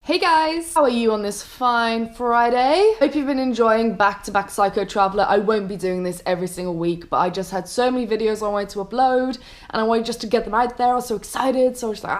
Hey guys, how are you on this fine Friday? Hope you've been enjoying Back-to-Back Psycho Traveler. I won't be doing this every single week, but I just had so many videos I wanted to upload and I wanted just to get them out there. I was so excited, so I was like,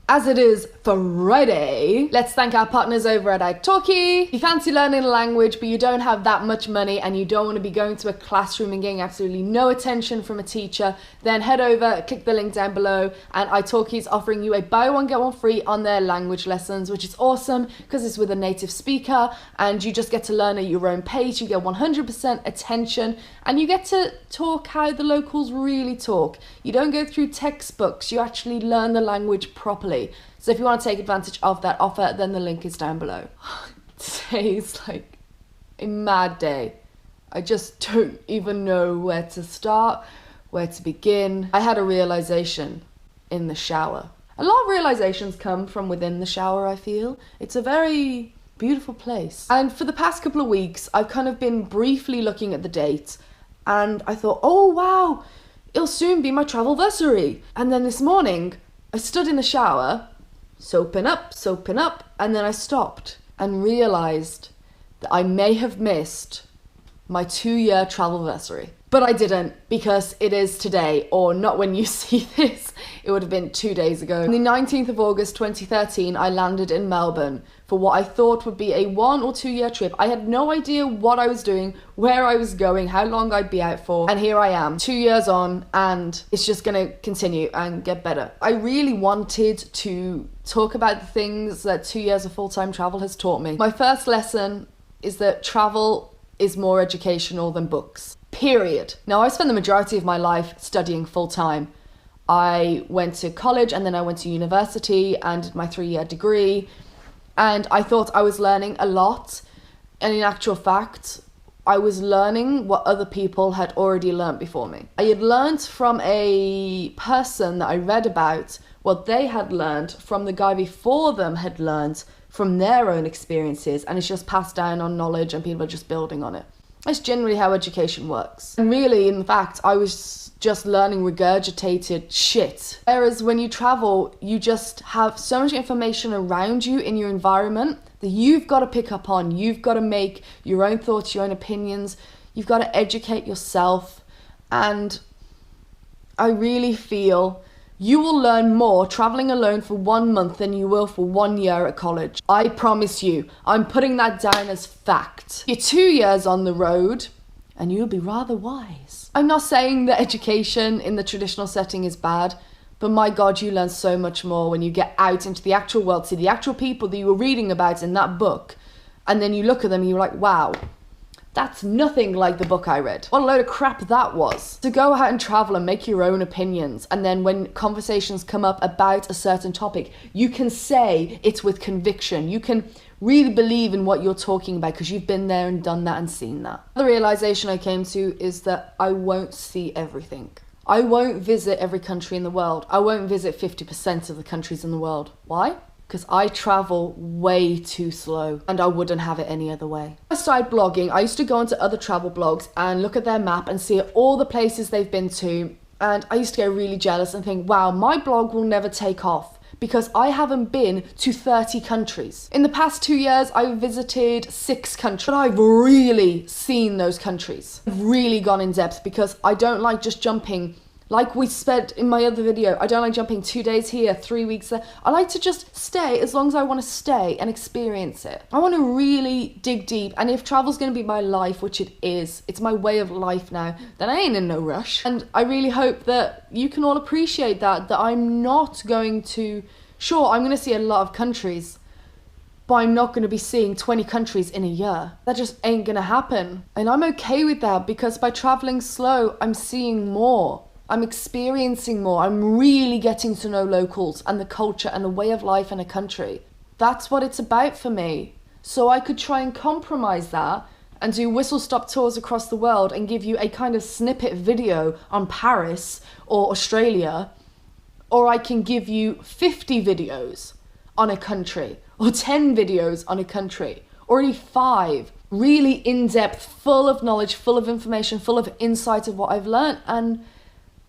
As it is Friday, let's thank our partners over at italki. If you fancy learning a language but you don't have that much money and you don't want to be going to a classroom and getting absolutely no attention from a teacher, then head over, click the link down below, and italki is offering you a buy one get one free on their language lessons, which is awesome because it's with a native speaker and you just get to learn at your own pace. You get 100% attention and you get to talk how the locals really talk. You don't go through textbooks, you actually learn the language properly. So if you want to take advantage of that offer, then the link is down below. Today is like a mad day. I just don't even know where to start, where to begin. I had a realization in the shower. A lot of realizations come from within the shower, I feel. It's a very beautiful place. And for the past couple of weeks, I've kind of been briefly looking at the date and I thought, oh wow, it'll soon be my travelversary. And then this morning, I stood in the shower, soaping up, and then I stopped and realised that I may have missed my 2-year travelversary. But I didn't, because it is today, or not when you see this, it would have been 2 days ago. On the 19th of August 2013, I landed in Melbourne for what I thought would be a 1 or 2 year trip. I had no idea what I was doing, where I was going, how long I'd be out for, and here I am, 2 years on, and it's just gonna continue and get better. I really wanted to talk about the things that 2 years of full-time travel has taught me. My first lesson is that travel is more educational than books. Period. Now, I spent the majority of my life studying full-time. I went to college and then I went to university and did my 3-year degree, and I thought I was learning a lot, and in actual fact I was learning what other people had already learned before me. I had learned from a person that I read about what they had learned from the guy before them had learned from their own experiences, and it's just passed down on knowledge and people are just building on it. That's generally how education works. And really, in fact, I was just learning regurgitated shit. Whereas when you travel, you just have so much information around you in your environment that you've got to pick up on. You've got to make your own thoughts, your own opinions. You've got to educate yourself. And I really feel you will learn more traveling alone for 1 month than you will for 1 year at college. I promise you, I'm putting that down as fact. You're 2 years on the road and you'll be rather wise. I'm not saying that education in the traditional setting is bad, but my God, you learn so much more when you get out into the actual world, see the actual people that you were reading about in that book, and then you look at them and you're like, wow, that's nothing like the book I read. What a load of crap that was. To go out and travel and make your own opinions, and then when conversations come up about a certain topic, you can say it's with conviction. You can really believe in what you're talking about because you've been there and done that and seen that. The realization I came to is that I won't see everything. I won't visit every country in the world. I won't visit 50% of the countries in the world. Why? Because I travel way too slow and I wouldn't have it any other way. I started blogging. I used to go onto other travel blogs and look at their map and see all the places they've been to, and I used to get really jealous and think, wow, my blog will never take off because I haven't been to 30 countries. In the past 2 years, I've visited 6 countries, but I've really seen those countries. I've really gone in depth because I don't like just jumping. Like we said in my other video, I don't like jumping 2 days here, 3 weeks there. I like to just stay as long as I want to stay and experience it. I want to really dig deep, and if travel's going to be my life, which it is, it's my way of life now, then I ain't in no rush. And I really hope that you can all appreciate that I'm not going to, sure, I'm going to see a lot of countries, but I'm not going to be seeing 20 countries in a year. That just ain't going to happen. And I'm okay with that because by traveling slow, I'm seeing more. I'm experiencing more. I'm really getting to know locals and the culture and the way of life in a country. That's what it's about for me. So I could try and compromise that and do whistle-stop tours across the world and give you a kind of snippet video on Paris or Australia, or I can give you 50 videos on a country, or 10 videos on a country, or only 5. Really in-depth, full of knowledge, full of information, full of insight of what I've learned, and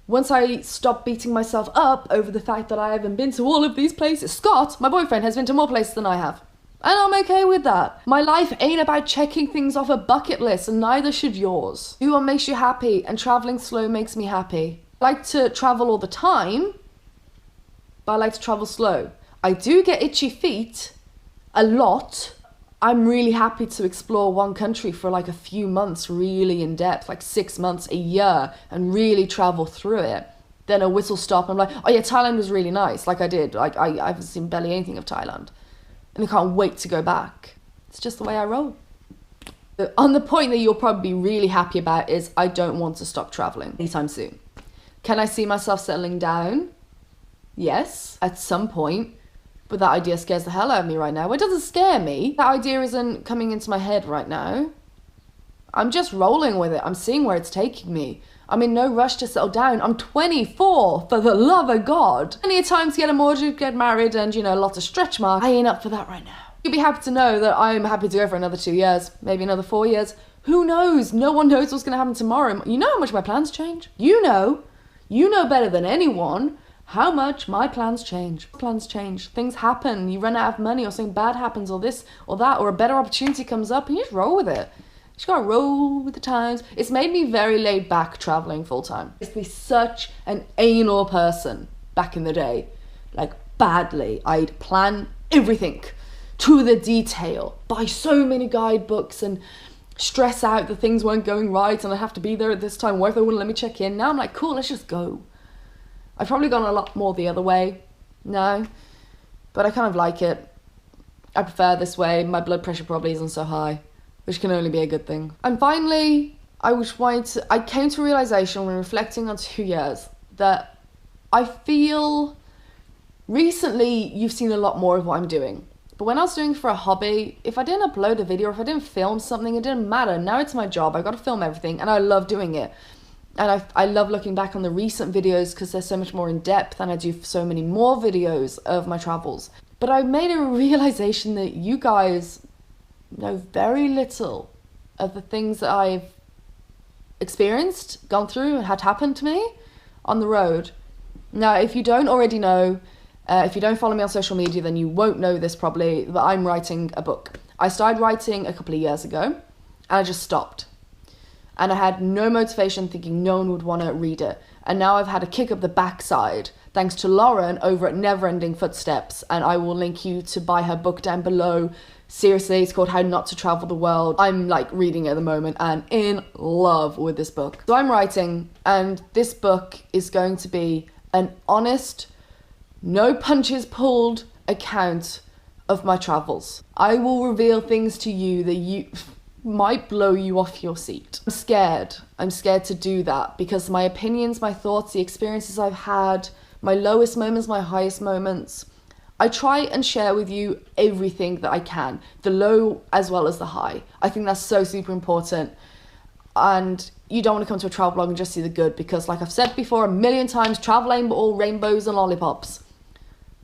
once I stop beating myself up over the fact that I haven't been to all of these places, Scott, my boyfriend, has been to more places than I have. And I'm okay with that. My life ain't about checking things off a bucket list, and neither should yours. Do what makes you happy, and traveling slow makes me happy. I like to travel all the time, but I like to travel slow. I do get itchy feet a lot. I'm really happy to explore one country for like a few months really in depth, like 6 months, a year, and really travel through it. Then a whistle stop, I'm like, oh yeah, Thailand was really nice, like I did. Like I haven't seen barely anything of Thailand. And I can't wait to go back. It's just the way I roll. On the point that you'll probably be really happy about is I don't want to stop traveling anytime soon. Can I see myself settling down? Yes, at some point. But that idea scares the hell out of me right now. It doesn't scare me. That idea isn't coming into my head right now. I'm just rolling with it. I'm seeing where it's taking me. I'm in no rush to settle down. I'm 24, for the love of God. Plenty of time to get a mortgage, get married, and, you know, lots of stretch marks. I ain't up for that right now. You'll be happy to know that I'm happy to go for another 2 years, maybe another 4 years. Who knows? No one knows what's going to happen tomorrow. You know how much my plans change? You know better than anyone how much my plans change. Plans change. Things happen. You run out of money, or something bad happens, or this or that, or a better opportunity comes up, and you just roll with it. You just gotta roll with the times. It's made me very laid back traveling full time. I used to be such an anal person back in the day. Like, badly. I'd plan everything to the detail, buy so many guidebooks, and stress out that things weren't going right, and I'd have to be there at this time. What if they wouldn't let me check in? Now I'm like, cool, let's just go. I've probably gone a lot more the other way now, but I kind of like it. I prefer this way. My blood pressure probably isn't so high, which can only be a good thing. And finally, I came to a realization when reflecting on 2 years that I feel recently you've seen a lot more of what I'm doing. But when I was doing it for a hobby, if I didn't upload a video, or if I didn't film something, it didn't matter. Now it's my job. I've got to film everything, and I love doing it. And I love looking back on the recent videos because they're so much more in depth, and I do so many more videos of my travels. But I made a realization that you guys know very little of the things that I've experienced, gone through, and had happen to me on the road. Now, if you don't already know, if you don't follow me on social media, then you won't know this probably, but I'm writing a book. I started writing a couple of years ago, and I just stopped. And I had no motivation, thinking no one would want to read it. And now I've had a kick up the backside, thanks to Lauren over at Neverending Footsteps. And I will link you to buy her book down below. Seriously, it's called How Not to Travel the World. I'm like reading it at the moment and in love with this book. So I'm writing, and this book is going to be an honest, no punches pulled account of my travels. I will reveal things to you that you might blow you off your seat. I'm scared to do that because my opinions, my thoughts, the experiences I've had, my lowest moments, my highest moments, I try and share with you everything that I can, the low as well as the high. I think that's so super important. And you don't want to come to a travel blog and just see the good, because like I've said before a million times, travel ain't all rainbows and lollipops.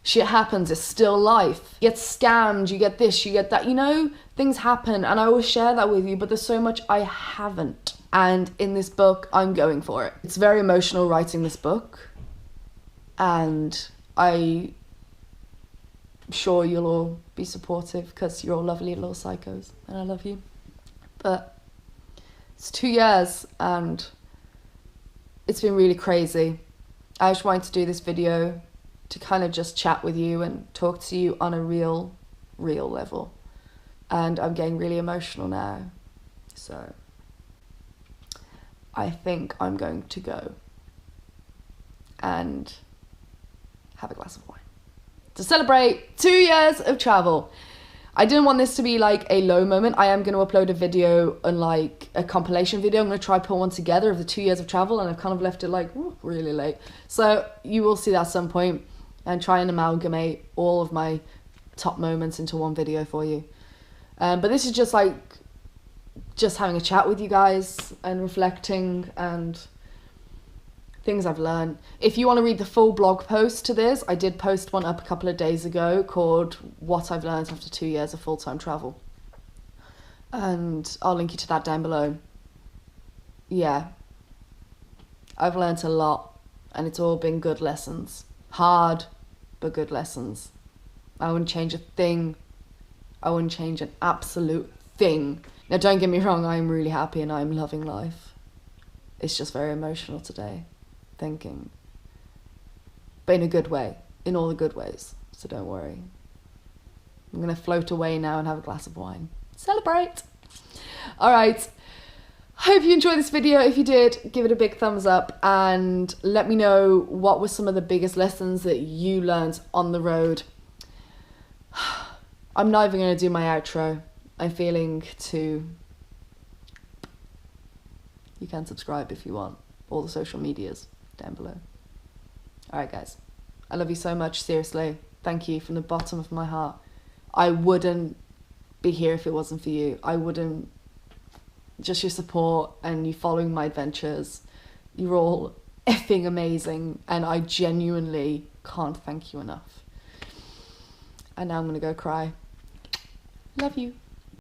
Shit happens, it's still life. You get scammed, you get this, you get that, you know, things happen, and I always share that with you, but there's so much I haven't. And in this book, I'm going for it. It's very emotional writing this book, and I'm sure you'll all be supportive because you're all lovely little psychos, and I love you. But it's 2 years, and it's been really crazy. I just wanted to do this video to kind of just chat with you and talk to you on a real level. And I'm getting really emotional now. So I think I'm going to go and have a glass of wine to celebrate 2 years of travel. I didn't want this to be like a low moment. I am going to upload a video and like a compilation video. I'm going to try put one together of the 2 years of travel, and I've kind of left it like really late. So you will see that at some point, and try and amalgamate all of my top moments into one video for you. But this is just like, just having a chat with you guys and reflecting and things I've learned. If you want to read the full blog post to this, I did post one up a couple of days ago called What I've Learned After 2 Years of Full-Time Travel. And I'll link you to that down below. Yeah, I've learned a lot And it's all been good lessons. Hard, but good lessons. I wouldn't change a thing. I wouldn't change an absolute thing. Now, don't get me wrong, I'm really happy and I'm loving life. It's just very emotional today, thinking. But in a good way, in all the good ways, so don't worry. I'm gonna float away now and have a glass of wine. Celebrate! Alright, hope you enjoyed this video. If you did, give it a big thumbs up and let me know what were some of the biggest lessons that you learned on the road. I'm not even gonna do my outro. I'm feeling too... You can subscribe if you want. All the social medias down below. Alright guys, I love you so much, seriously. Thank you from the bottom of my heart. I wouldn't be here if it wasn't for you. I wouldn't, just your support and you following my adventures. You're all effing amazing and I genuinely can't thank you enough. And now I'm gonna go cry. Love you.